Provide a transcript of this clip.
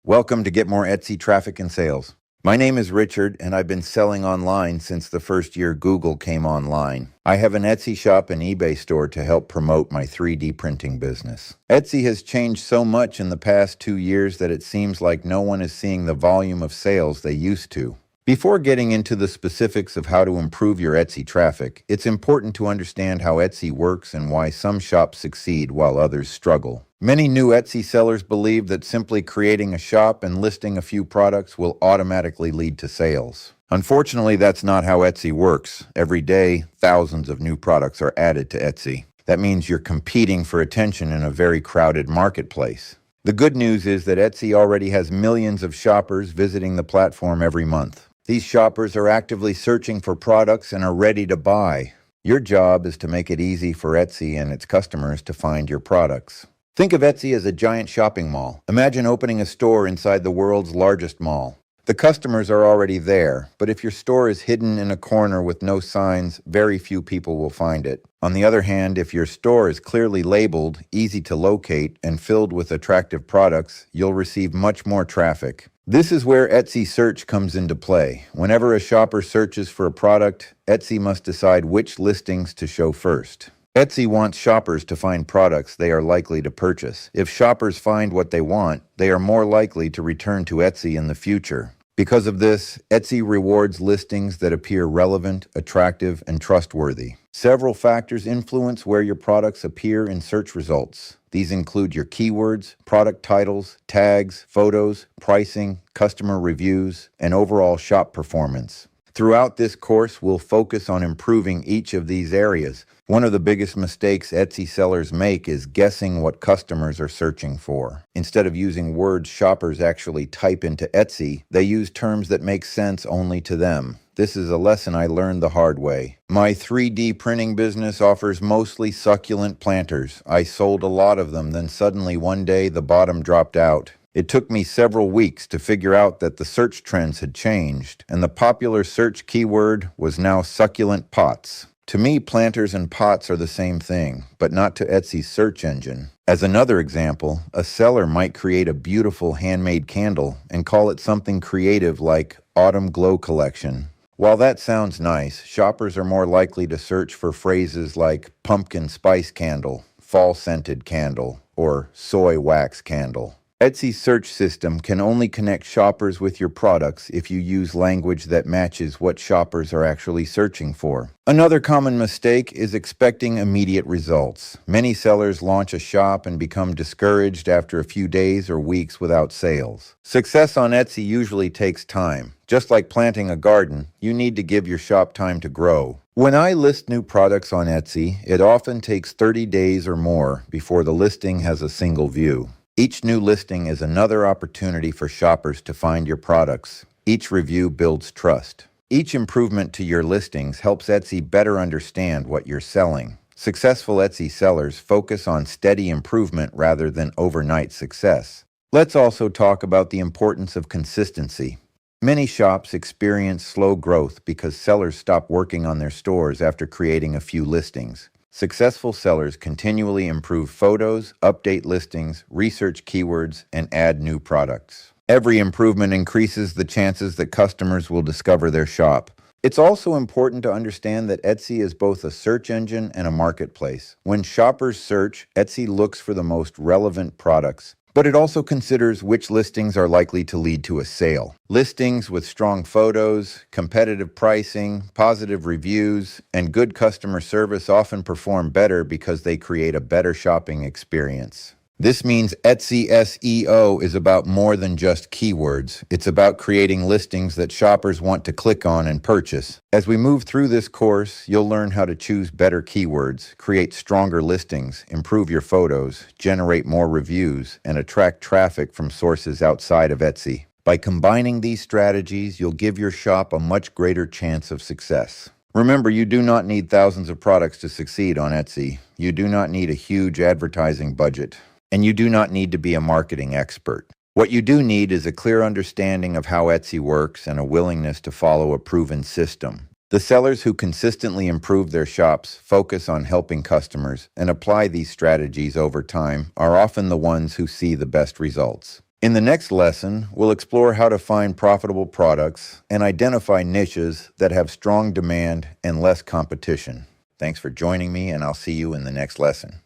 Welcome to Get More Etsy Traffic and Sales. My name is Richard, and I've been selling online since the first year Google came online. I have an Etsy shop and eBay store to help promote my 3D printing business. Etsy has changed so much in the past 2 years that it seems like no one is seeing the volume of sales they used to. Before getting into the specifics of how to improve your Etsy traffic, it's important to understand how Etsy works and why some shops succeed while others struggle. Many new Etsy sellers believe that simply creating a shop and listing a few products will automatically lead to sales. Unfortunately, that's not how Etsy works. Every day, thousands of new products are added to Etsy. That means you're competing for attention in a very crowded marketplace. The good news is that Etsy already has millions of shoppers visiting the platform every month. These shoppers are actively searching for products and are ready to buy. Your job is to make it easy for Etsy and its customers to find your products. Think of Etsy as a giant shopping mall. Imagine opening a store inside the world's largest mall. The customers are already there, but if your store is hidden in a corner with no signs, very few people will find it. On the other hand, if your store is clearly labeled, easy to locate, and filled with attractive products, you'll receive much more traffic. This is where Etsy Search comes into play. Whenever a shopper searches for a product, Etsy must decide which listings to show first. Etsy wants shoppers to find products they are likely to purchase. If shoppers find what they want, they are more likely to return to Etsy in the future. Because of this, Etsy rewards listings that appear relevant, attractive, and trustworthy. Several factors influence where your products appear in search results. These include your keywords, product titles, tags, photos, pricing, customer reviews, and overall shop performance. Throughout this course, we'll focus on improving each of these areas. One of the biggest mistakes Etsy sellers make is guessing what customers are searching for. Instead of using words shoppers actually type into Etsy, they use terms that make sense only to them. This is a lesson I learned the hard way. My 3D printing business offers mostly succulent planters. I sold a lot of them, then suddenly one day the bottom dropped out. It took me several weeks to figure out that the search trends had changed, and the popular search keyword was now succulent pots. To me, planters and pots are the same thing, but not to Etsy's search engine. As another example, a seller might create a beautiful handmade candle and call it something creative like Autumn Glow Collection. While that sounds nice, shoppers are more likely to search for phrases like pumpkin spice candle, fall scented candle, or soy wax candle. Etsy's search system can only connect shoppers with your products if you use language that matches what shoppers are actually searching for. Another common mistake is expecting immediate results. Many sellers launch a shop and become discouraged after a few days or weeks without sales. Success on Etsy usually takes time. Just like planting a garden, you need to give your shop time to grow. When I list new products on Etsy, it often takes 30 days or more before the listing has a single view. Each new listing is another opportunity for shoppers to find your products. Each review builds trust. Each improvement to your listings helps Etsy better understand what you're selling. Successful Etsy sellers focus on steady improvement rather than overnight success. Let's also talk about the importance of consistency. Many shops experience slow growth because sellers stop working on their stores after creating a few listings. Successful sellers continually improve photos, update listings, research keywords, and add new products. Every improvement increases the chances that customers will discover their shop. It's also important to understand that Etsy is both a search engine and a marketplace. When shoppers search, Etsy looks for the most relevant products. But it also considers which listings are likely to lead to a sale. Listings with strong photos, competitive pricing, positive reviews, and good customer service often perform better because they create a better shopping experience. This means Etsy SEO is about more than just keywords. It's about creating listings that shoppers want to click on and purchase. As we move through this course, you'll learn how to choose better keywords, create stronger listings, improve your photos, generate more reviews, and attract traffic from sources outside of Etsy. By combining these strategies, you'll give your shop a much greater chance of success. Remember, you do not need thousands of products to succeed on Etsy. You do not need a huge advertising budget. And you do not need to be a marketing expert. What you do need is a clear understanding of how Etsy works and a willingness to follow a proven system. The sellers who consistently improve their shops, focus on helping customers, and apply these strategies over time are often the ones who see the best results. In the next lesson, we'll explore how to find profitable products and identify niches that have strong demand and less competition. Thanks for joining me, and I'll see you in the next lesson.